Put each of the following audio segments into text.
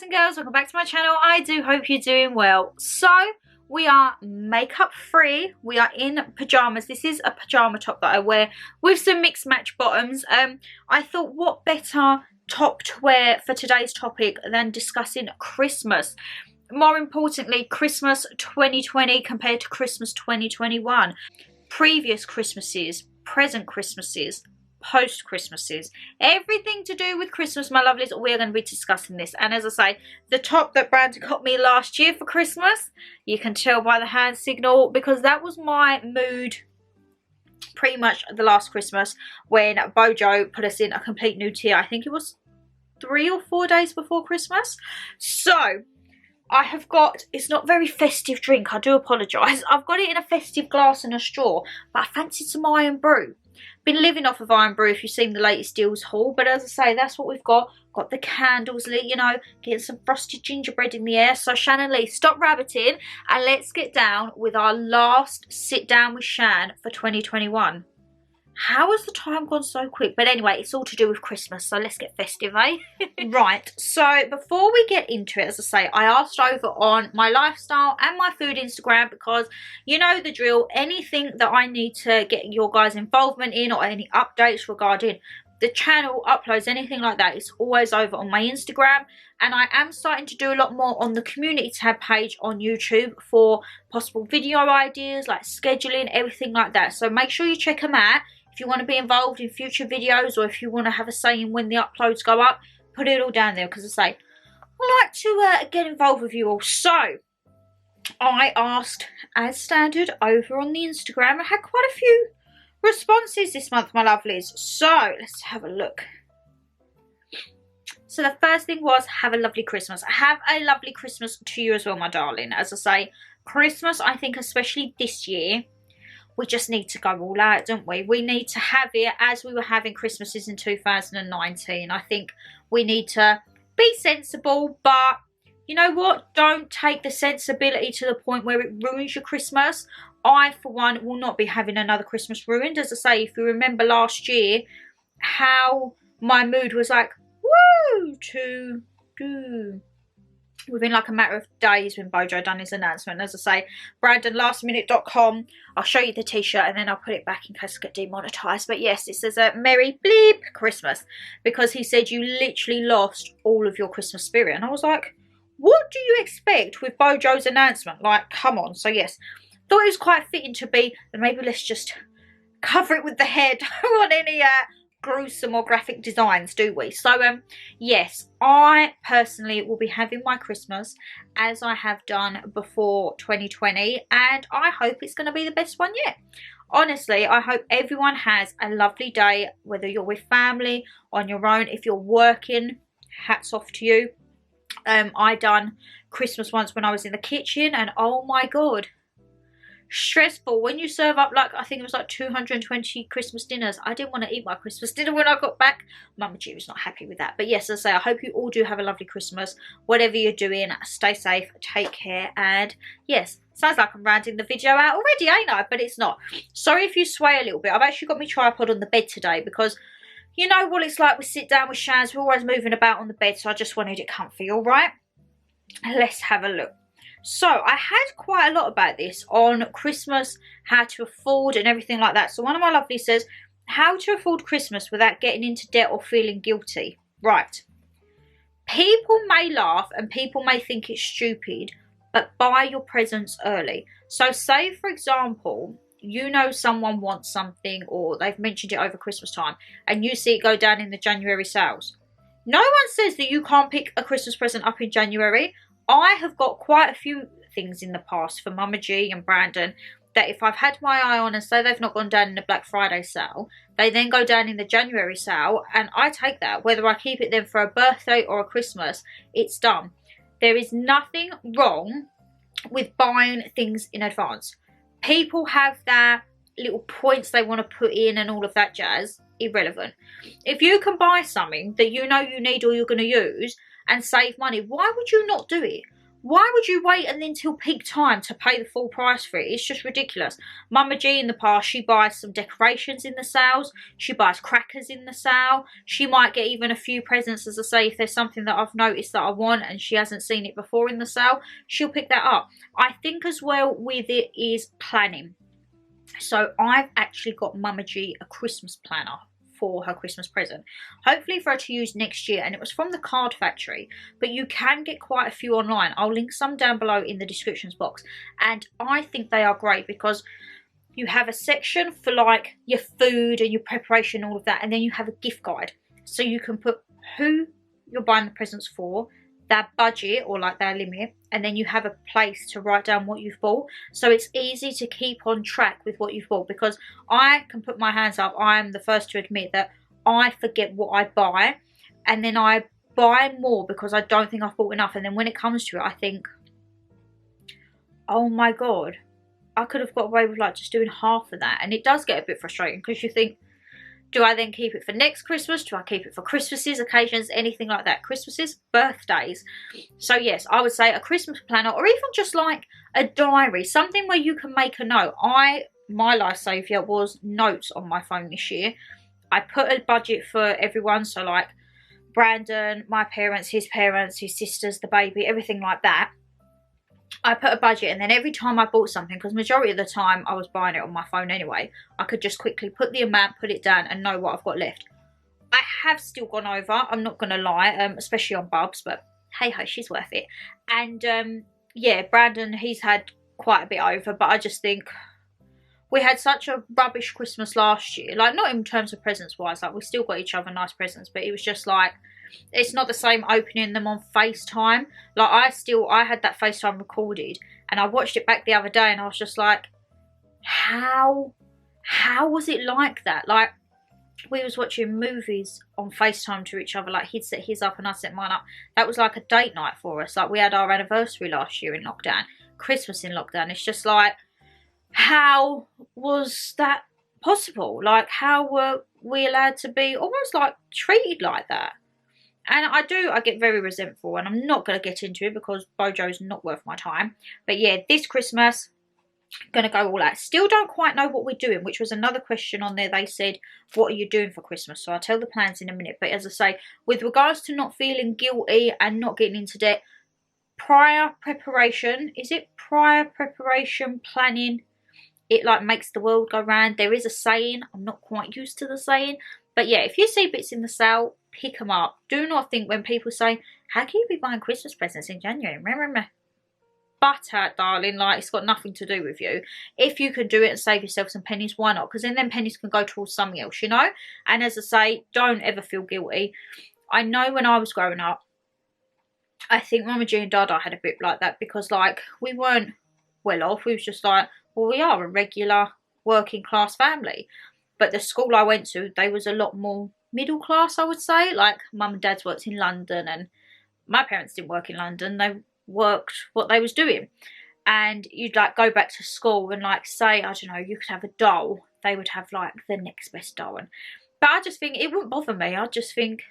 and girls, welcome back to my channel. I do hope you're doing well. So we are makeup free. We are in pajamas. This is a pajama top that I wear with some mixed match bottoms. I thought what better top to wear for today's topic than discussing Christmas. More importantly, Christmas 2020 compared to Christmas 2021. Previous Christmases, present Christmases, post Christmases, everything to do with Christmas, my lovelies. We're going to be discussing this. And as I say, the top that Brandon got me last year for Christmas, you can tell by the hand signal, because that was my mood pretty much the last Christmas when Bojo put us in a complete new tier. I think it was 3 or 4 days before Christmas. So I have got, it's not very festive drink, I do apologise. I've got it in a festive glass and a straw, but I fancied some iron brew. Been living off of iron brew if you've seen the latest deals haul, but as I say, that's what we've got. Got the candles lit, you know, getting some frosted gingerbread in the air. So Shannon Lee, stop rabbiting and let's get down with our last sit down with Shan for 2021. How has the time gone so quick? But anyway, it's all to do with Christmas, so let's get festive, eh? Right, so before we get into it, as I say, I asked over on my lifestyle and my food Instagram, because you know the drill. Anything that I need to get your guys' involvement in, or any updates regarding the channel, uploads, anything like that, it's always over on my Instagram. And I am starting to do a lot more on the community tab page on YouTube for possible video ideas, like scheduling, everything like that. So make sure you check them out. If you want to be involved in future videos, or if you want to have a say in when the uploads go up, put it all down there, because I say, I like to get involved with you all. So I asked, as standard, over on the Instagram. I had quite a few responses this month, my lovelies. So let's have a look. So the first thing was, have a lovely Christmas. Have a lovely Christmas to you as well, my darling. As I say, Christmas, I think especially this year, we just need to go all out, don't we? We need to have it as we were having Christmases in 2019. I think we need to be sensible, but you know what? Don't take the sensibility to the point where it ruins your Christmas. I, for one, will not be having another Christmas ruined. As I say, if you remember last year, how my mood was like, woo, to do. Within like a matter of days when Bojo done his announcement. As I say, BrandonLastMinute.com. I'll show you the t-shirt and then I'll put it back in case I get demonetized. But yes, it says a Merry Bleep Christmas, because he said you literally lost all of your Christmas spirit. And I was like, what do you expect with Bojo's announcement? Like, come on. So yes, thought it was quite fitting to be, and maybe let's just cover it with the hair. Don't want any gruesome or graphic designs, do we? So yes, I personally will be having my Christmas as I have done before 2020, and I hope it's going to be the best one yet. Honestly, I hope everyone has a lovely day, whether you're with family, on your own. If you're working, hats off to you. I done Christmas once when I was in the kitchen, and oh my god, stressful. When you serve up, like, I think it was like 220 Christmas dinners, I didn't want to eat my Christmas dinner when I got back. Mama G was not happy with that. But yes, as I say, I hope you all do have a lovely Christmas. Whatever you're doing, stay safe, take care, and yes, sounds like I'm rounding the video out already, ain't I? But it's not. Sorry if you sway a little bit. I've actually got my tripod on the bed today, because you know what it's like. We sit down with Shans, we're always moving about on the bed, so I just wanted it comfy. All right, let's have a look. So I had quite a lot about this on Christmas, how to afford and everything like that. So one of my lovelies says, how to afford Christmas without getting into debt or feeling guilty. Right. People may laugh and people may think it's stupid, but buy your presents early. So say, for example, you know someone wants something, or they've mentioned it over Christmas time, and you see it go down in the January sales. No one says that you can't pick a Christmas present up in January. I have got quite a few things in the past for Mama G and Brandon that if I've had my eye on and say they've not gone down in the Black Friday sale, they then go down in the January sale, and I take that. Whether I keep it then for a birthday or a Christmas, it's done. There is nothing wrong with buying things in advance. People have their little points they want to put in and all of that jazz. Irrelevant. If you can buy something that you know you need or you're going to use and save money, why would you not do it? Why would you wait and until peak time to pay the full price for it? It's just ridiculous. Mama G in the past, she buys some decorations in the sales. She buys crackers in the sale. She might get even a few presents, as I say, if there's something that I've noticed that I want and she hasn't seen it before in the sale, she'll pick that up. I think as well with it is planning. So I've actually got Mama G a Christmas planner for her Christmas present, hopefully for her to use next year, and it was from the Card Factory, but you can get quite a few online. I'll link some down below in the descriptions box, and I think they are great because you have a section for like your food and your preparation, all of that, and then you have a gift guide, so you can put who you're buying the presents for, their budget or like their limit, and then you have a place to write down what you've bought, so it's easy to keep on track with what you've bought. Because I can put my hands up, I'm the first to admit that I forget what I buy, and then I buy more because I don't think I've bought enough, and then when it comes to it I think, oh my god, I could have got away with like just doing half of that. And it does get a bit frustrating because you think, do I then keep it for next Christmas? Do I keep it for Christmases, occasions, anything like that? Christmases, birthdays. So yes, I would say a Christmas planner, or even just like a diary, something where you can make a note. My life saviour was notes on my phone this year. I put a budget for everyone, so like Brandon, my parents, his sisters, the baby, everything like that. I put a budget, and then every time I bought something, because majority of the time I was buying it on my phone anyway, I could just quickly put the amount, put it down, and know what I've got left. I have still gone over, I'm not going to lie, especially on Bubs, but hey ho, she's worth it. And yeah, Brandon, he's had quite a bit over, but I just think we had such a rubbish Christmas last year. Like, not in terms of presents wise, like we still got each other nice presents, but it was just like, it's not the same opening them on FaceTime. Like I had that FaceTime recorded and I watched it back the other day and I was just like, how was it like that? Like, we was watching movies on FaceTime to each other, like he'd set his up and I set mine up. That was like a date night for us. Like, we had our anniversary last year in lockdown, Christmas in lockdown. It's just like, how was that possible? Like, how were we allowed to be almost like treated like that? And I get very resentful, and I'm not going to get into it because Bojo's not worth my time. But yeah, this Christmas, going to go all out. Still don't quite know what we're doing, which was another question on there. They said, what are you doing for Christmas? So I'll tell the plans in a minute. But as I say, with regards to not feeling guilty and not getting into debt, prior preparation, planning, it like makes the world go round. There is a saying, I'm not quite used to the saying, but yeah, if you see bits in the sale, pick them up. Do not think when people say, how can you be buying Christmas presents in January? Butter, darling, like, it's got nothing to do with you. If you can do it and save yourself some pennies, why not? Because then them pennies can go towards something else, you know. And as I say, don't ever feel guilty. I know when I was growing up, I think Mama G and Dada had a bit like that, because like, we weren't well off. We was just like, well, we are a regular working class family. But the school I went to, they was a lot more middle class, I would say. Like, mum and dad's worked in London, and my parents didn't work in London. They worked what they was doing. And you'd like go back to school and like say, I don't know, you could have a doll. They would have like the next best doll. But I just think it wouldn't bother me. I just think,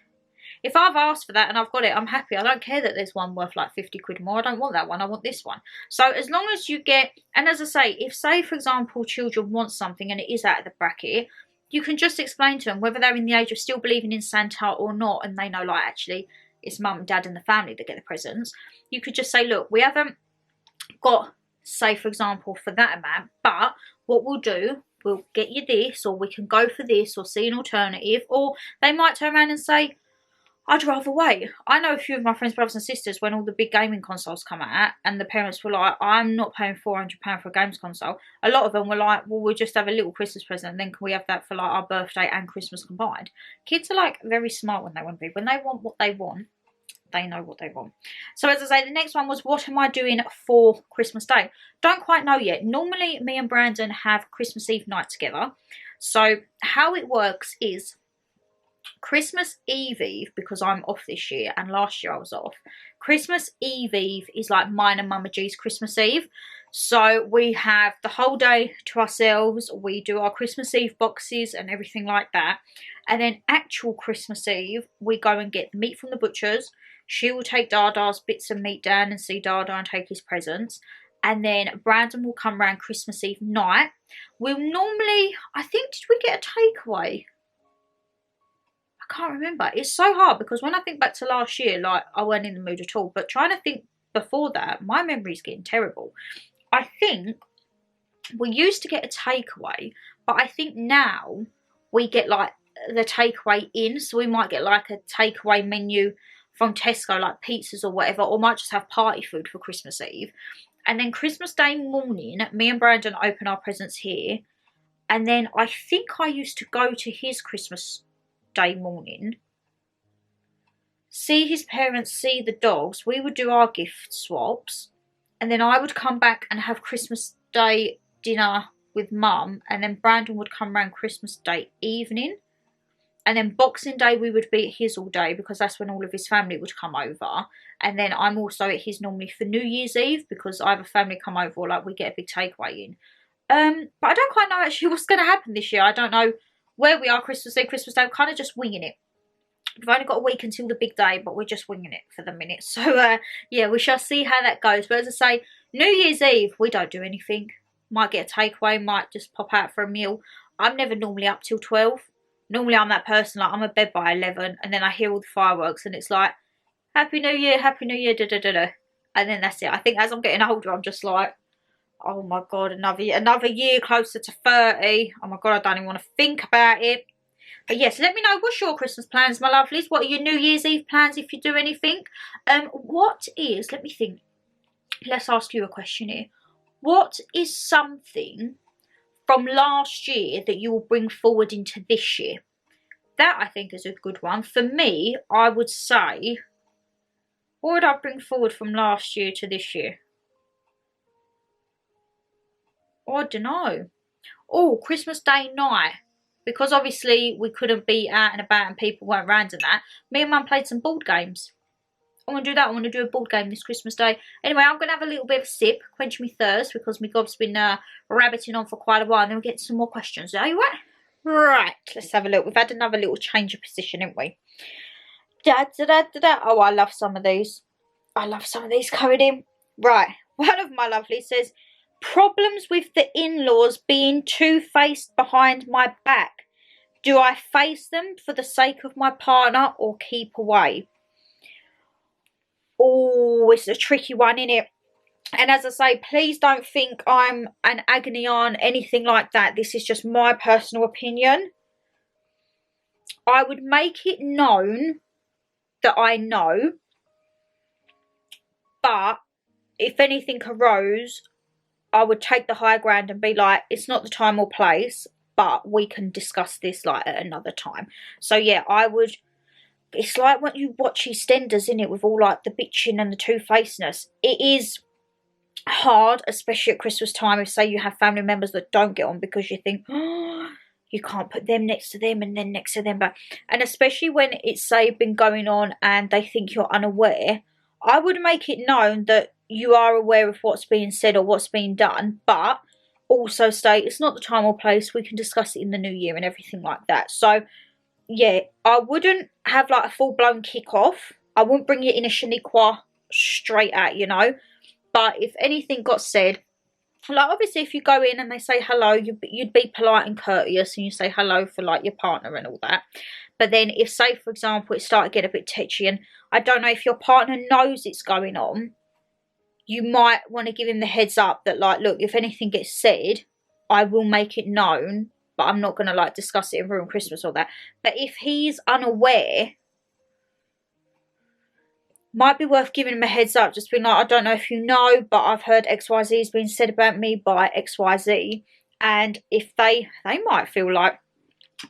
if I've asked for that and I've got it, I'm happy. I don't care that there's one worth like 50 quid more. I don't want that one. I want this one. So as long as you get, and as I say, if say, for example, children want something and it is out of the bracket, you can just explain to them whether they're in the age of still believing in Santa or not, and they know like actually it's mum and dad and the family that get the presents. You could just say, look, we haven't got, say for example, for that amount, but what we'll do, we'll get you this, or we can go for this, or see an alternative. Or they might turn around and say, I'd rather wait. I know a few of my friends' brothers and sisters, when all the big gaming consoles come out and the parents were like, I'm not paying £400 for a games console. A lot of them were like, well, we'll just have a little Christmas present and then can we have that for like our birthday and Christmas combined. Kids are like very smart when they want to be. When they want what they want, they know what they want. So as I say, the next one was, what am I doing for Christmas Day? Don't quite know yet. Normally me and Brandon have Christmas Eve night together. So how it works is, Christmas Eve, because I'm off this year and last year I was off, Christmas Eve is like mine and Mama G's Christmas Eve. So we have the whole day to ourselves. We do our Christmas Eve boxes and everything like that. And then actual Christmas Eve, we go and get the meat from the butchers. She will take Dada's bits of meat down and see Dada and take his presents. And then Brandon will come around Christmas Eve night. We'll normally, I think, did we get a takeaway? I can't remember. It's so hard because when I think back to last year, like, I weren't in the mood at all. But trying to think before that, my memory's getting terrible. I think we used to get a takeaway, but I think now we get like the takeaway in. So we might get like a takeaway menu from Tesco, like pizzas or whatever, or might just have party food for Christmas Eve. And then Christmas Day morning, me and Brandon open our presents here. And then I think I used to go to his Christmas Day morning, see his parents, see the dogs. We would do our gift swaps. And then I would come back and have Christmas Day dinner with Mum. And then Brandon would come around Christmas Day evening. And then Boxing Day we would be at his all day because that's when all of his family would come over. And then I'm also at his normally for New Year's Eve because either family come over or like we get a big takeaway in. But I don't quite know actually what's going to happen this year. I don't know where we are Christmas Day, we're kind of just winging it. We've only got a week until the big day, but we're just winging it for the minute. So, yeah, we shall see how that goes. But as I say, New Year's Eve, we don't do anything. Might get a takeaway, might just pop out for a meal. I'm never normally up till 12. Normally, I'm that person, like, I'm in bed by 11, and then I hear all the fireworks, and it's like, Happy New Year, da da da da. And then that's it. I think as I'm getting older, I'm just like, oh my God, another year closer to 30. Oh my God, I don't even want to think about it. But yes, let me know, what's your Christmas plans, my lovelies? What are your New Year's Eve plans if you do anything? What is, let me think. Let's ask you a question here. What is something from last year that you will bring forward into this year? That I think is a good one. For me, I would say, what would I bring forward from last year to this year? Oh, I don't know. Oh, Christmas Day night. Because obviously we couldn't be out and about and people weren't around and that. Me and Mum played some board games. I want to do that. I want to do a board game this Christmas Day. Anyway, I'm going to have a little bit of a sip, quench me thirst, because my gob's been rabbiting on for quite a while. And then we'll get some more questions. Are you right? Right, let's have a look. We've had another little change of position, haven't we? Da, da, da, da, da. Oh, I love some of these. I love some of these coming in. Right, one of my lovelies says, problems with the in-laws being two-faced behind my back. Do I face them for the sake of my partner or keep away? Oh, it's a tricky one, isn't it? And as I say, please don't think I'm an agony aunt, anything like that. This is just my personal opinion. I would make it known that I know. But if anything arose, I would take the high ground and be like, it's not the time or place, but we can discuss this like at another time. So yeah, I would, it's like when you watch EastEnders, in it, with all like the bitching and the two-facedness. It is hard, especially at Christmas time, if say you have family members that don't get on because you think, oh, you can't put them next to them and then next to them. But, and especially when it's say been going on and they think you're unaware, I would make it known that you are aware of what's being said or what's being done, but also state it's not the time or place, we can discuss it in the new year and everything like that. So yeah, I wouldn't have like a full-blown kick-off. I wouldn't bring it in a Shaniqua straight out, you know. But if anything got said, like obviously if you go in and they say hello, you'd be polite and courteous and you say hello for like your partner and all that. But then if say for example it started getting a bit tetchy and I don't know if your partner knows it's going on, you might want to give him the heads up that like, look, if anything gets said, I will make it known, but I'm not going to like discuss it and ruin Christmas or that. But if he's unaware, might be worth giving him a heads up, just being like, I don't know if you know, but I've heard XYZ has been said about me by XYZ. And if they might feel like,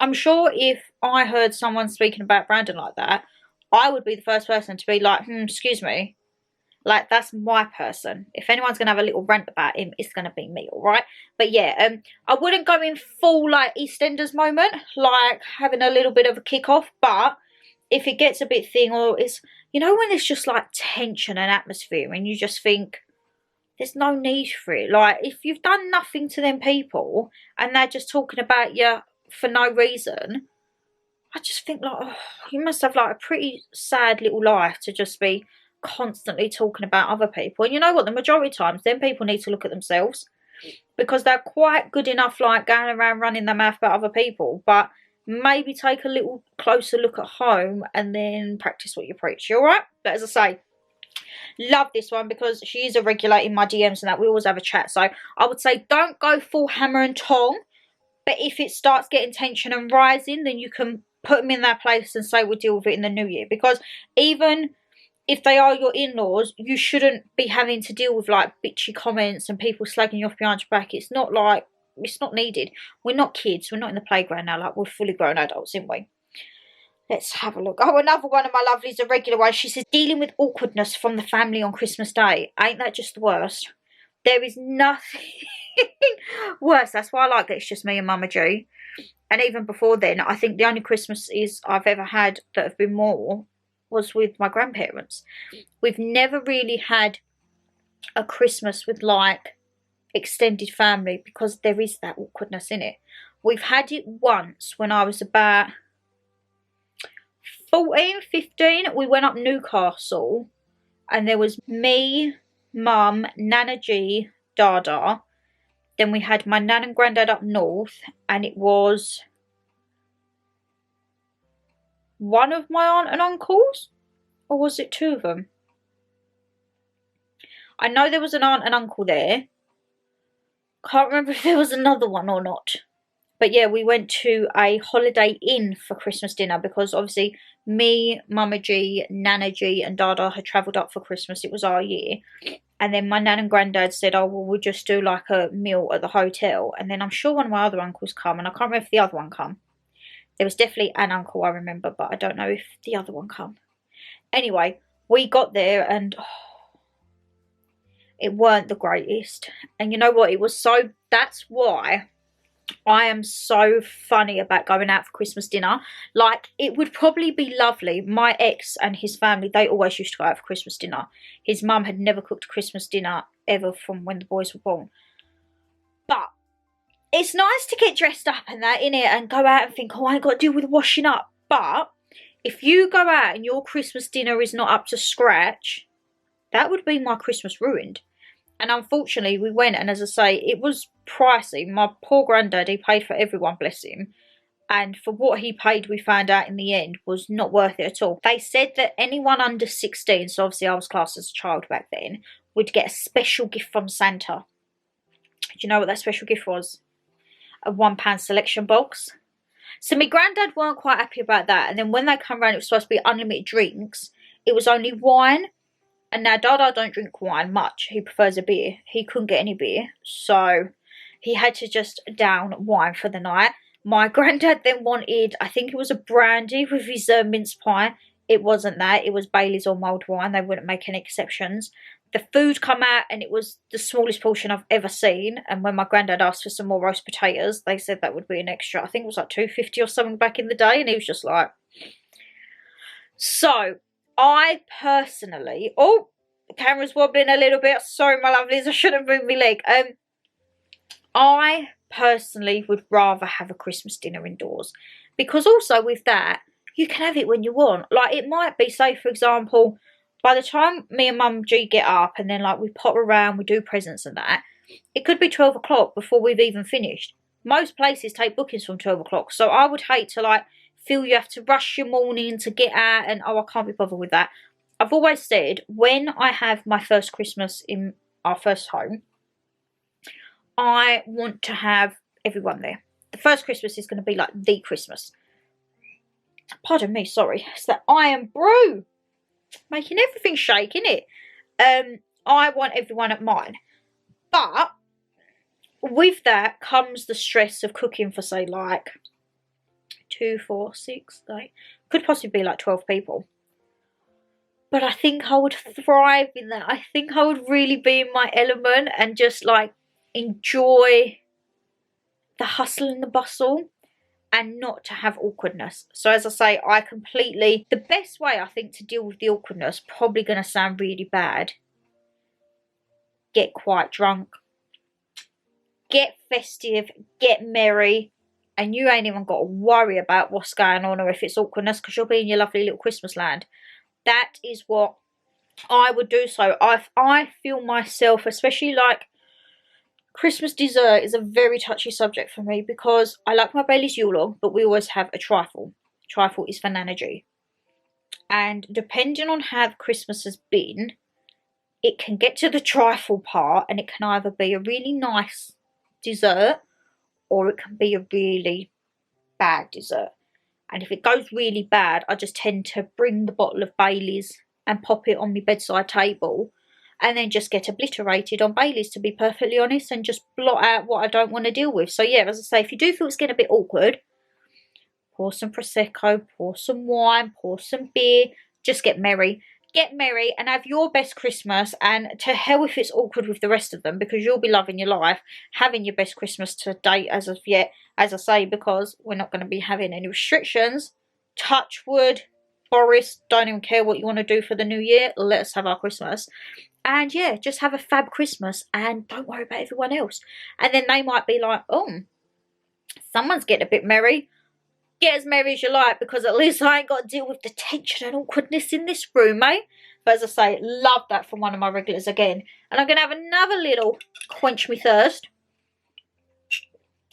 I'm sure if I heard someone speaking about Brandon like that, I would be the first person to be like, excuse me. Like, that's my person. If anyone's going to have a little rant about him, it's going to be me, all right? But yeah, I wouldn't go in full, like, EastEnders moment, like having a little bit of a kick-off. But if it gets a bit thin or it's, you know, when it's just, like, tension and atmosphere and you just think, there's no need for it. Like, if you've done nothing to them people and they're just talking about you for no reason, I just think like, oh, you must have like a pretty sad little life to just be constantly talking about other people. And you know what, the majority of times then people need to look at themselves, because they're quite good enough like going around running their mouth about other people, but maybe take a little closer look at home and then practice what you preach. You all right? But as I say, love this one because she is a regular in my DMs and that we always have a chat. So I would say don't go full hammer and tong, but if it starts getting tension and rising, then you can put them in their place and say we'll deal with it in the new year. Because even if they are your in-laws, you shouldn't be having to deal with like bitchy comments and people slagging you off behind your back. It's not like, it's not needed. We're not kids. We're not in the playground now. Like, we're fully grown adults, aren't we? Let's have a look. Oh, another one of my lovelies, a regular one. She says, dealing with awkwardness from the family on Christmas Day. Ain't that just the worst? There is nothing worse. That's why I like that it's just me and Mama G. And even before then, I think the only Christmases I've ever had that have been more was with my grandparents. We've never really had a Christmas with like extended family because there is that awkwardness in it. We've had it once when I was about 14, 15. We went up Newcastle and there was me, Mum, Nana G, Dada. Then we had my nan and granddad up north, and it was one of my aunt and uncles, or was it two of them? I know there was an aunt and uncle there. Can't remember if there was another one or not. But yeah, we went to a Holiday Inn for Christmas dinner because obviously me, Mama G, Nana G and Dada had travelled up for Christmas. It was our year. And then my nan and granddad said, oh, well, we'll just do like a meal at the hotel. And then I'm sure one of my other uncles come, and I can't remember if the other one come. There was definitely an uncle I remember, but I don't know if the other one come. Anyway, we got there and it weren't the greatest. And you know what? It was so, that's why I am so funny about going out for Christmas dinner. Like, it would probably be lovely. My ex and his family, they always used to go out for Christmas dinner. His mum had never cooked Christmas dinner ever from when the boys were born. But it's nice to get dressed up and that, innit? And go out and think, oh, I ain't got to deal with washing up. But if you go out and your Christmas dinner is not up to scratch, that would be my Christmas ruined. And unfortunately, we went, and as I say, it was pricey. My poor granddad, he paid for everyone, bless him. And for what he paid, we found out in the end, was not worth it at all. They said that anyone under 16, so obviously I was classed as a child back then, would get a special gift from Santa. Do you know what that special gift was? A £1 selection box. So my granddad weren't quite happy about that. And then when they come round, it was supposed to be unlimited drinks. It was only wine. And now Dada don't drink wine much. He prefers a beer. He couldn't get any beer. So he had to just down wine for the night. My granddad then wanted, I think it was a brandy with his mince pie. It wasn't that. It was Bailey's or mulled wine. They wouldn't make any exceptions. The food come out and it was the smallest portion I've ever seen. And when my granddad asked for some more roast potatoes, they said that would be an extra. I think it was like $2.50 or something back in the day. And he was just like... So... I personally, oh, the camera's wobbling a little bit. Sorry, my lovelies, I shouldn't move my leg. I personally would rather have a Christmas dinner indoors, because also with that, you can have it when you want. Like, it might be, say, for example, by the time me and Mum G get up and then, like, we pop around, we do presents and that, it could be 12 o'clock before we've even finished. Most places take bookings from 12 o'clock, so I would hate to, like, feel you have to rush your morning to get out and, oh, I can't be bothered with that. I've always said, when I have my first Christmas in our first home, I want to have everyone there. The first Christmas is going to be like the Christmas. Pardon me, sorry. It's that iron brew. Making everything shake, innit? I want everyone at mine. But with that comes the stress of cooking for, say, like 2, 4, 6, 8, could possibly be like 12 people. But I think I would thrive in that. I think I would really be in my element and just like enjoy the hustle and the bustle and not to have awkwardness. So as I say, I completely, the best way I think to deal with the awkwardness, probably going to sound really bad, get quite drunk, get festive, get merry, and you ain't even got to worry about what's going on or if it's awkwardness, because you'll be in your lovely little Christmas land. That is what I would do. So I feel myself, especially like Christmas dessert is a very touchy subject for me, because I like my Bailey's Yule log, but we always have a trifle. Trifle is for Nana G. And depending on how Christmas has been, it can get to the trifle part and it can either be a really nice dessert or it can be a really bad dessert. And if it goes really bad, I just tend to bring the bottle of Bailey's and pop it on my bedside table and then just get obliterated on Bailey's, to be perfectly honest, and just blot out what I don't want to deal with. So yeah, as I say, if you do feel it's getting a bit awkward, pour some Prosecco, pour some wine, pour some beer, just get merry. Get merry and have your best Christmas, and to hell if it's awkward with the rest of them, because you'll be loving your life, having your best Christmas to date as of yet, as I say, because we're not going to be having any restrictions. Touch wood, Boris, don't even care what you want to do for the new year, let us have our Christmas. And yeah, just have a fab Christmas and don't worry about everyone else. And then they might be like, oh, someone's getting a bit merry. Get as merry as you like, because at least I ain't got to deal with the tension and awkwardness in this room, eh? But as I say, love that from one of my regulars again. And I'm going to have another little quench me thirst.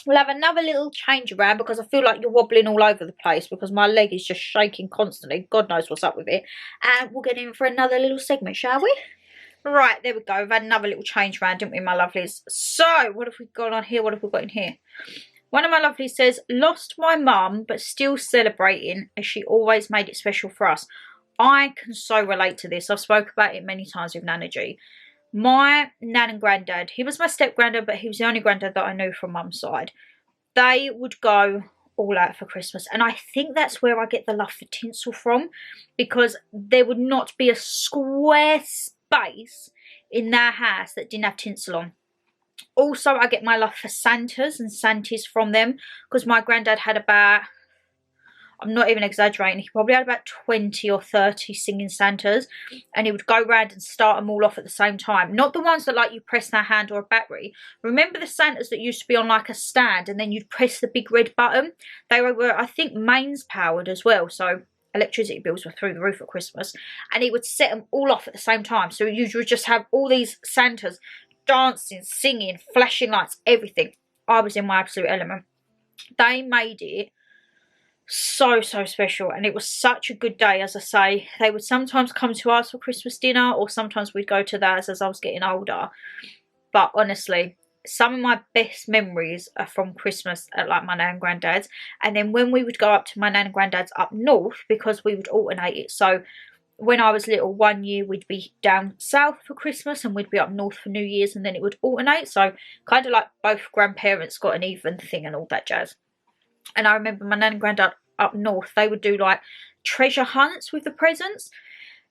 We'll have another little change around, because I feel like you're wobbling all over the place because my leg is just shaking constantly. God knows what's up with it. And we'll get in for another little segment, shall we? Right, there we go. We've had another little change around, didn't we, my lovelies? So, what have we got on here? What have we got in here? One of my lovelies says, lost my mum, but still celebrating, as she always made it special for us. I can so relate to this. I've spoken about it many times with Nana G. My nan and granddad, he was my step-granddad, but he was the only granddad that I knew from mum's side. They would go all out for Christmas. And I think that's where I get the love for tinsel from, because there would not be a square space in their house that didn't have tinsel on. Also, I get my love for Santas and Santis from them, because my granddad had about, I'm not even exaggerating, he probably had about 20 or 30 singing Santas, and he would go round and start them all off at the same time. Not the ones that like you press their hand or a battery. Remember the Santas that used to be on like a stand and then you'd press the big red button? They were, I think, mains powered as well, so electricity bills were through the roof at Christmas, and he would set them all off at the same time. So you would just have all these Santas dancing, singing, flashing lights, everything. I was in my absolute element. They made it so special, and it was such a good day. As I say, they would sometimes come to us for Christmas dinner, or sometimes we'd go to theirs as I was getting older. But honestly, some of my best memories are from Christmas at like my nan and granddad's. And then when we would go up to my nan and granddad's up north, because we would alternate it. So when I was little, one year we'd be down south for Christmas and we'd be up north for New Year's, and then it would alternate. So kind of like both grandparents got an even thing and all that jazz. And I remember my nan and granddad up north, they would do like treasure hunts with the presents.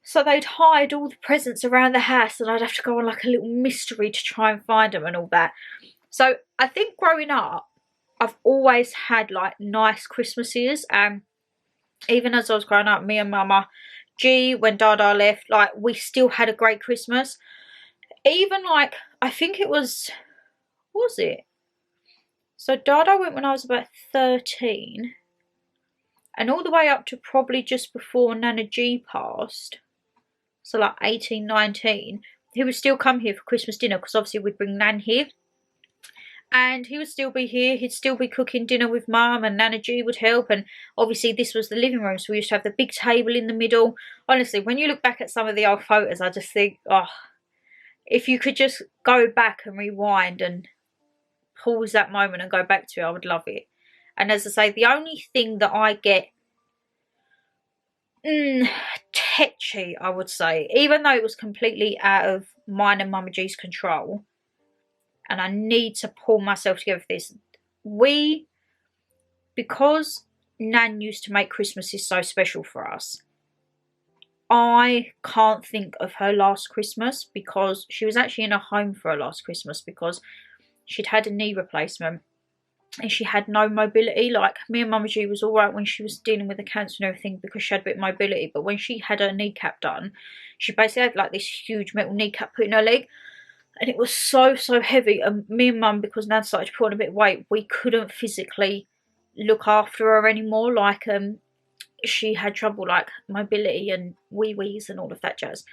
So they'd hide all the presents around the house, and I'd have to go on like a little mystery to try and find them and all that. So I think growing up, I've always had like nice Christmases. And even as I was growing up, me and Mama G, when Dada left, like we still had a great Christmas. Even like, I think it was it? So Dada went when I was about 13. And all the way up to probably just before Nana G passed. So like 18, 19. He would still come here for Christmas dinner, because obviously we'd bring Nan here. And he would still be here. He'd still be cooking dinner with Mum, and Nana G would help. And obviously this was the living room, so we used to have the big table in the middle. Honestly, when you look back at some of the old photos, I just think, oh, if you could just go back and rewind and pause that moment and go back to it, I would love it. And as I say, the only thing that I get tetchy, I would say, even though it was completely out of mine and Mama G's control, and I need to pull myself together for this, because Nan used to make Christmases so special for us, I can't think of her last Christmas, because she was actually in a home for her last Christmas, because she'd had a knee replacement and she had no mobility. Like, me and Mama G was alright when she was dealing with the cancer and everything, because she had a bit of mobility, but when she had her kneecap done, she basically had like this huge metal kneecap put in her leg, and it was so heavy. And me and Mum, because Nan started to put on a bit of weight, we couldn't physically look after her anymore. Like she had trouble like mobility and wee-wees and all of that jazz.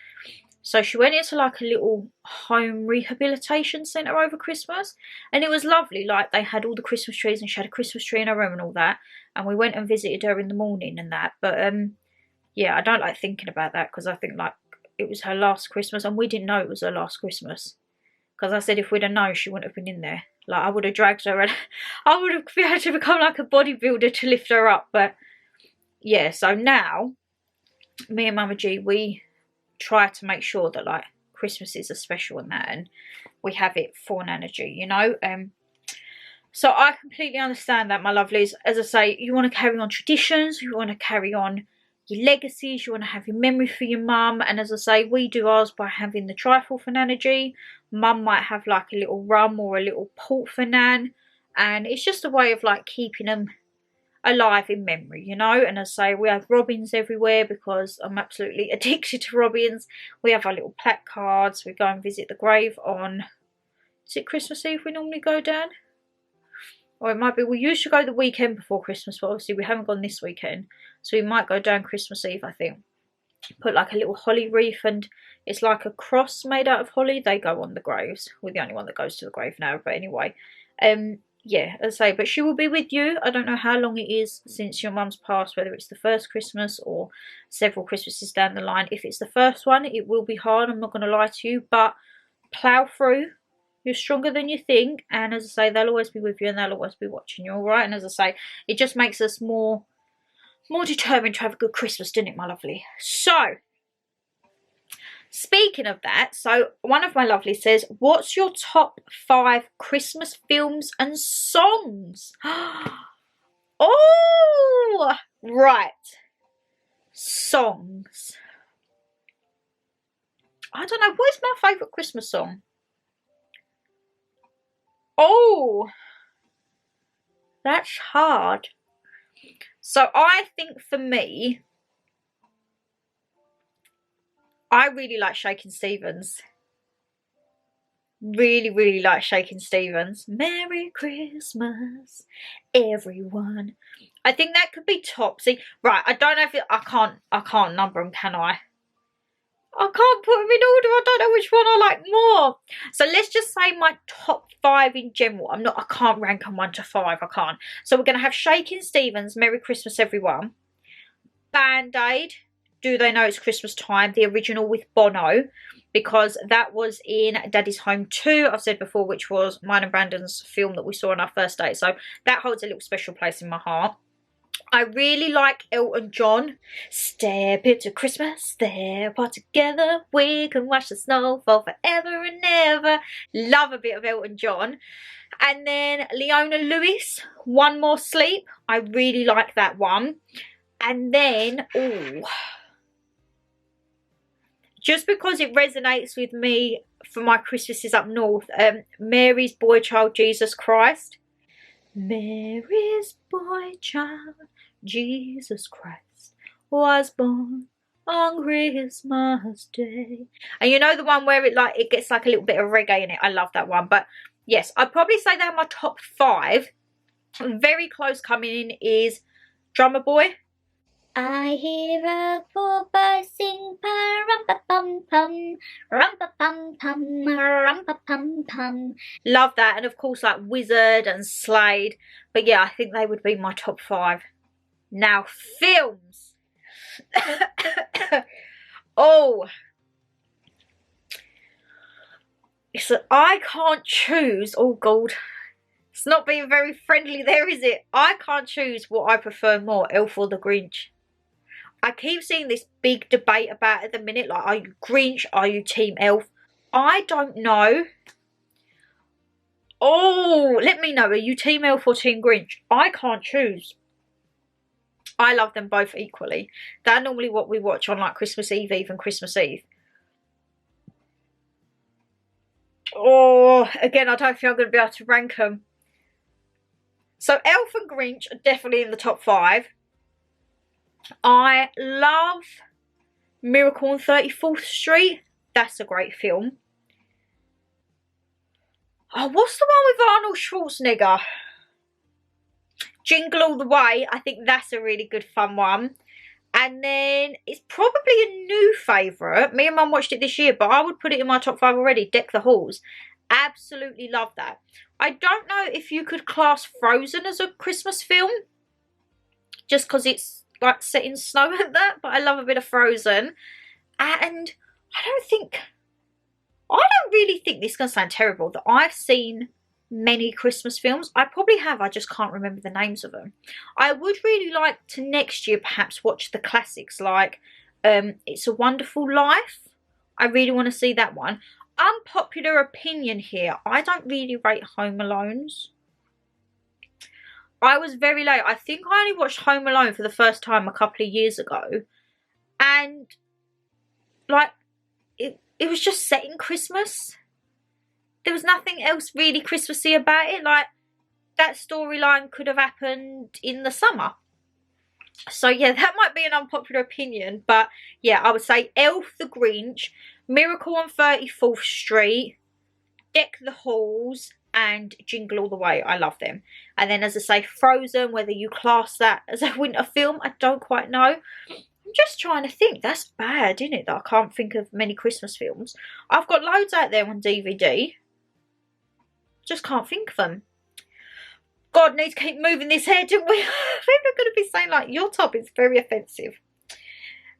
So she went into like a little home rehabilitation centre over Christmas, and it was lovely. Like they had all the Christmas trees, and she had a Christmas tree in her room and all that, and we went and visited her in the morning and that. But yeah, I don't like thinking about that, because I think like it was her last Christmas, and we didn't know it was her last Christmas, because I said if we'd have known, she wouldn't have been in there. Like I would have dragged her, and I would have had to become like a bodybuilder to lift her up. But yeah, so now me and Mama G, we try to make sure that like Christmas is a special and that, and we have it for Nana G, you know. So I completely understand that, my lovelies. As I say, you want to carry on traditions, you want to carry on your legacies, you want to have your memory for your mum. And as I say, we do ours by having the trifle for Nana G. Mum might have like a little rum or a little port for Nan, and it's just a way of like keeping them alive in memory, you know. And as I say, we have robins everywhere because I'm absolutely addicted to robins. We have our little plaque cards. We go and visit the grave on, is it Christmas Eve we normally go down? Or it might be, we used to go the weekend before Christmas, but obviously we haven't gone this weekend, so we might go down Christmas Eve, I think. Put like a little holly wreath, and it's like a cross made out of holly. They go on the graves. We're the only one that goes to the grave now, but anyway. Yeah, as I say, but she will be with you. I don't know how long it is since your mum's passed, whether it's the first Christmas or several Christmases down the line. If it's the first one, it will be hard, I'm not going to lie to you, but plough through. You're stronger than you think, and as I say, they'll always be with you and they'll always be watching you, alright? And as I say, it just makes us more determined to have a good Christmas, doesn't it, my lovely? So, speaking of that, so one of my lovelies says, what's your top 5 Christmas films and songs? Oh, right. Songs. I don't know, what is my favourite Christmas song? Oh, that's hard. So I think for me, I really like Shakin' Stevens. Really, really like Shakin' Stevens. Merry Christmas, everyone. I think that could be top. See, right, I don't know if I can't number them, can I? I can't put them in order. I don't know which one I like more. So let's just say my top 5 in general. I can't rank them 1 to 5. I can't. So we're going to have Shakin' Stevens, Merry Christmas Everyone. Band-Aid, Do They Know It's Christmas Time? The original with Bono. Because that was in Daddy's Home 2, I've said before, which was mine and Brandon's film that we saw on our first date. So that holds a little special place in my heart. I really like Elton John. Step into Christmas, step all together. We can watch the snow fall forever and ever. Love a bit of Elton John. And then Leona Lewis, One More Sleep. I really like that one. And then, ooh, just because it resonates with me for my Christmases up north, Mary's Boy Child Jesus Christ. Mary's boy child, Jesus Christ, was born on Christmas Day. And you know the one where it gets like a little bit of reggae in it. I love that one. But yes, I'd probably say they're my top 5. Very close coming in is Drummer Boy. I hear a poor boy sing pa-rum-pa-pum-pum, rum-pa-pum-pum, rum-pa-pum-pum. Love that. And of course like Wizard and Slade. But yeah, I think they would be my top 5. Now films. Oh. So I can't choose. Oh God. It's not being very friendly there, is it? I can't choose what I prefer more, Elf or the Grinch. I keep seeing this big debate about it at the minute, like, are you Grinch, are you Team Elf? I don't know. Oh, let me know, are you Team Elf or Team Grinch? I can't choose. I love them both equally. They're normally what we watch on like Christmas Eve and Christmas Eve. Oh, again, I don't think I'm going to be able to rank them. So Elf and Grinch are definitely in the top 5. I love Miracle on 34th Street. That's a great film. Oh, what's the one with Arnold Schwarzenegger? Jingle All the Way, I think that's a really good fun one. And then it's probably a new favourite. Me and Mum watched it this year, but I would put it in my top 5 already. Deck the Halls. Absolutely love that. I don't know if you could class Frozen as a Christmas film, just because it's like set in snow and that, but I love a bit of Frozen. And I don't really think this is going to sound terrible, that I've seen many Christmas films. I probably have, I just can't remember the names of them. I would really like to next year perhaps watch the classics like It's a Wonderful Life. I really want to see that one. Unpopular opinion here, I don't really rate Home Alones. I was very late. I think I only watched Home Alone for the first time a couple of years ago, and like it was just set in Christmas. There was nothing else really Christmassy about it. Like, that storyline could have happened in the summer. So yeah, that might be an unpopular opinion, but yeah, I would say Elf, The Grinch, Miracle on 34th Street, Deck the Halls, and Jingle All the Way. I love them. And then, as I say, Frozen, whether you class that as a winter film, I don't quite know. I'm just trying to think. That's bad, isn't it, that I can't think of many Christmas films. I've got loads out there on DVD. Just can't think of them. God, need to keep moving this hair, don't we? People are going to be saying, like, your top is very offensive.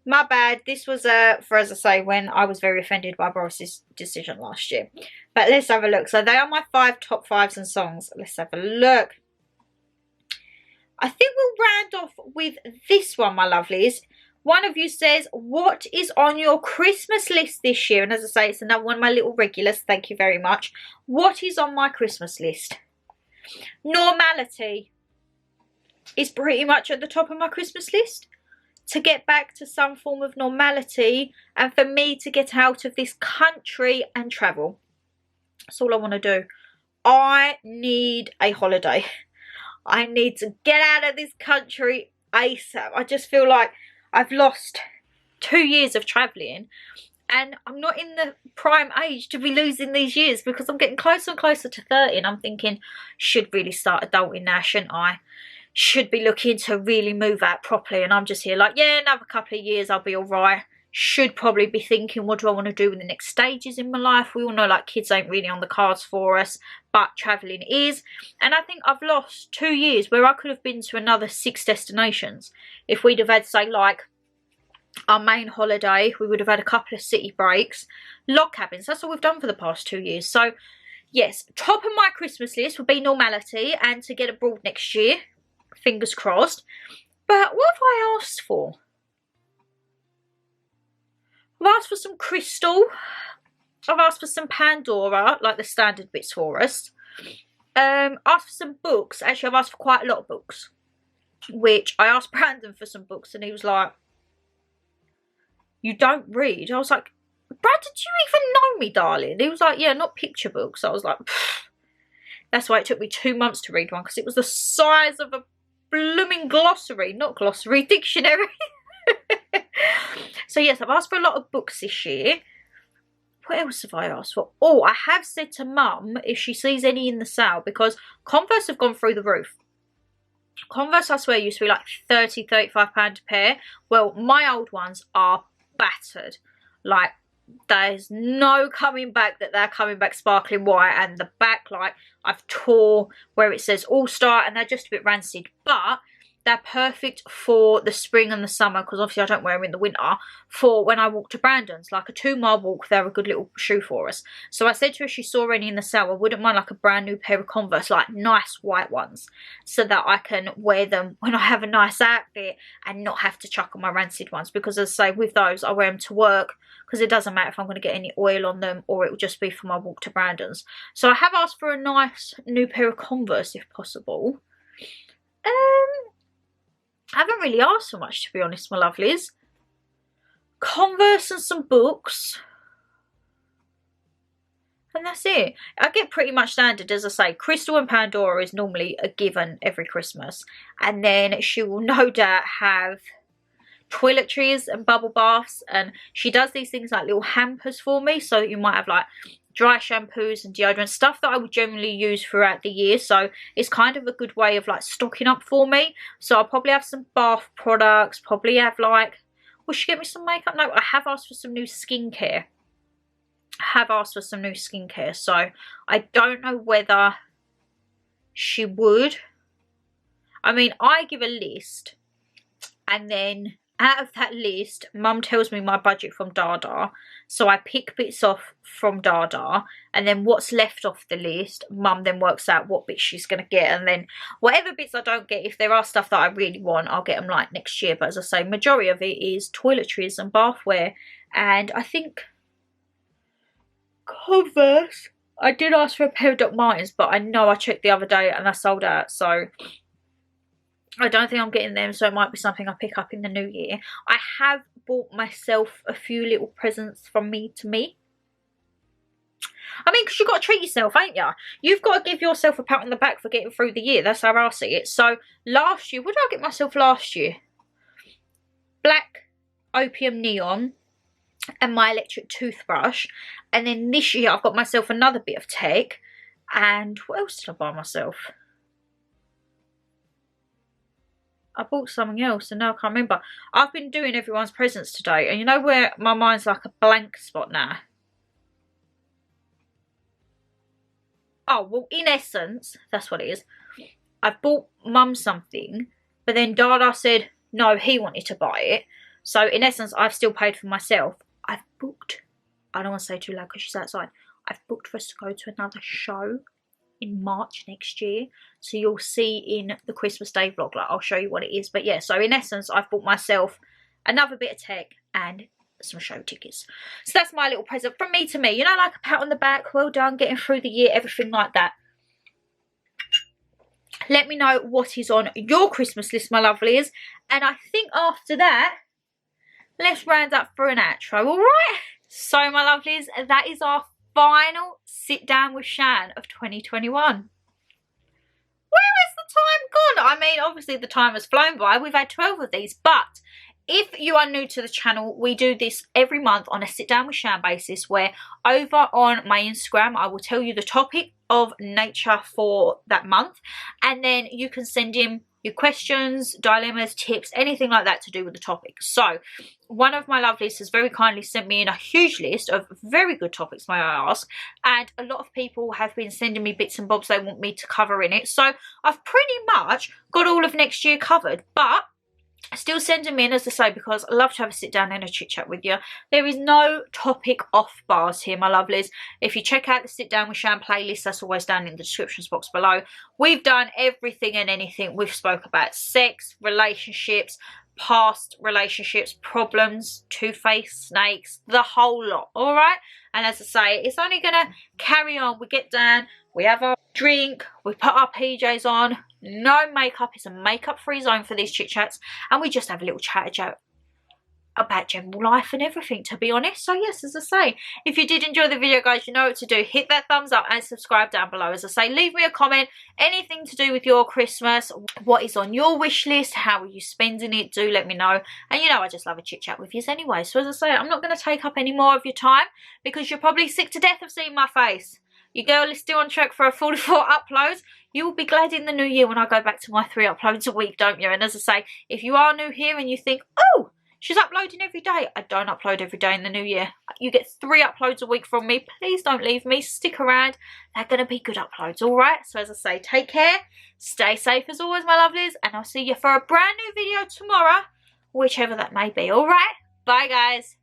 My bad. This was, for, as I say, when I was very offended by Boris's decision last year. But let's have a look. So they are my 5 top 5s and songs. Let's have a look. I think we'll round off with this one, my lovelies. One of you says, what is on your Christmas list this year? And as I say, it's another one of my little regulars. Thank you very much. What is on my Christmas list? Normality is pretty much at the top of my Christmas list. To get back to some form of normality, and for me to get out of this country and travel. That's all I want to do. I need a holiday. I need to get out of this country ASAP. I just feel like I've lost 2 years of travelling, and I'm not in the prime age to be losing these years, because I'm getting closer and closer to 30, and I'm thinking, should really start adulting now, shouldn't I? Should be looking to really move out properly, and I'm just here like, yeah, another couple of years I'll be alright. Should probably be thinking, what do I want to do in the next stages in my life? We all know, like, kids ain't really on the cards for us, but travelling is. And I think I've lost 2 years where I could have been to another 6 destinations. If we'd have had, say, like, our main holiday, we would have had a couple of city breaks, log cabins. That's all we've done for the past 2 years. So yes, top of my Christmas list would be normality and to get abroad next year. Fingers crossed. But what have I asked for? I've asked for some crystal. I've asked for some Pandora, like the standard bits for us. Asked for some books. Actually, I've asked for quite a lot of books. Which I asked Brandon for some books, and he was like, you don't read? I was like, Brandon, do you even know me, darling? He was like, yeah, not picture books. I was like, pfft. That's why it took me 2 months to read one, because it was the size of a blooming glossary. Not glossary, dictionary. So yes, I've asked for a lot of books this year. What else have I asked for? Oh, I have said to Mum if she sees any in the sale, because Converse have gone through the roof. Converse, I swear, used to be like £30, £35 a pair. Well, my old ones are battered. Like, there's no coming back that they're coming back sparkling white, and the back, like, I've tore where it says All Star, and they're just a bit rancid, but they're perfect for the spring and the summer, because obviously I don't wear them in the winter, for when I walk to Brandon's. Like a 2-mile walk, they're a good little shoe for us. So I said to her if she saw any in the sale, I wouldn't mind like a brand new pair of Converse, like nice white ones, so that I can wear them when I have a nice outfit and not have to chuck on my rancid ones. Because as I say, with those, I wear them to work, because it doesn't matter if I'm going to get any oil on them, or it will just be for my walk to Brandon's. So I have asked for a nice new pair of Converse if possible. I haven't really asked for much, to be honest, my lovelies. Converse and some books. And that's it. I get pretty much standard, as I say. Crystal and Pandora is normally a given every Christmas. And then she will no doubt have toiletries and bubble baths. And she does these things like little hampers for me. So you might have like dry shampoos and deodorant, stuff that I would generally use throughout the year. So it's kind of a good way of like stocking up for me. So I'll probably have some bath products, probably have like, will she get me some makeup? No, I have asked for some new skincare. So I don't know whether she would. I mean, I give a list, and then out of that list, Mum tells me my budget from Dada, so I pick bits off from Dada, and then what's left off the list, Mum then works out what bits she's going to get, and then whatever bits I don't get, if there are stuff that I really want, I'll get them like next year. But as I say, majority of it is toiletries and bathware, and I think Converse. I did ask for a pair of Doc Martens, but I know I checked the other day and I sold out, so I don't think I'm getting them, so it might be something I pick up in the new year. I have bought myself a few little presents from me to me. I mean, because you've got to treat yourself, ain't ya? You've got to give yourself a pat on the back for getting through the year. That's how I see it. So last year, what did I get myself last year? Black opium neon and my electric toothbrush. And then this year, I've got myself another bit of tech. And what else did I buy myself? I bought something else and now I can't remember. I've been doing everyone's presents today, and you know where my mind's like a blank spot now? Oh, well, in essence, that's what it is. I've bought Mum something, but then Dada said no, he wanted to buy it. So in essence, I've still paid for myself. I've booked, I don't want to say too loud because she's outside. I've booked for us to go to another show in March next year, so you'll see in the Christmas Day vlog, like I'll show you what it is. But yeah, so in essence, I've bought myself another bit of tech and some show tickets. So that's my little present from me to me, you know, like a pat on the back, well done, getting through the year, everything like that. Let me know what is on your Christmas list, my lovelies, and I think after that, let's round up for an outro. All right, so my lovelies, that is our final sit down with Shan of 2021. Where has the time gone? I mean, obviously the time has flown by. We've had 12 of these, but if you are new to the channel, we do this every month on a sit down with Shan basis, where over on my Instagram, I will tell you the topic of nature for that month, and then you can send in your questions, dilemmas, tips, anything like that to do with the topic. So one of my lovelies has very kindly sent me in a huge list of very good topics, may I ask, and a lot of people have been sending me bits and bobs they want me to cover in it. So I've pretty much got all of next year covered, but still send them in, as I say, because I love to have a sit down and a chit chat with you. There is no topic off bars here, my lovelies. If you check out the Sit Down with Shan playlist, that's always down in the description box below. We've done everything and anything. We've spoke about sex, relationships, past relationships, problems, two-faced snakes, the whole lot, all right? And as I say, it's only going to carry on. We get down, we have our drink, we put our PJs on, no makeup. It's a makeup-free zone for these chit-chats, and we just have a little chat about general life and everything, to be honest. So yes, as I say, if you did enjoy the video, guys, you know what to do. Hit that thumbs up and subscribe down below. As I say, leave me a comment, anything to do with your Christmas, what is on your wish list, how are you spending it, do let me know. And you know, I just love a chit chat with you anyway. So as I say, I'm not going to take up any more of your time, because you're probably sick to death of seeing my face. Your girl is still on track for a 44 uploads. You will be glad in the new year when I go back to my 3 uploads a week, don't you? And as I say, if you are new here and you think, oh, she's uploading every day, I don't upload every day in the new year. You get 3 uploads a week from me. Please don't leave me. Stick around. They're going to be good uploads, all right? So as I say, take care. Stay safe as always, my lovelies. And I'll see you for a brand new video tomorrow, whichever that may be, all right? Bye, guys.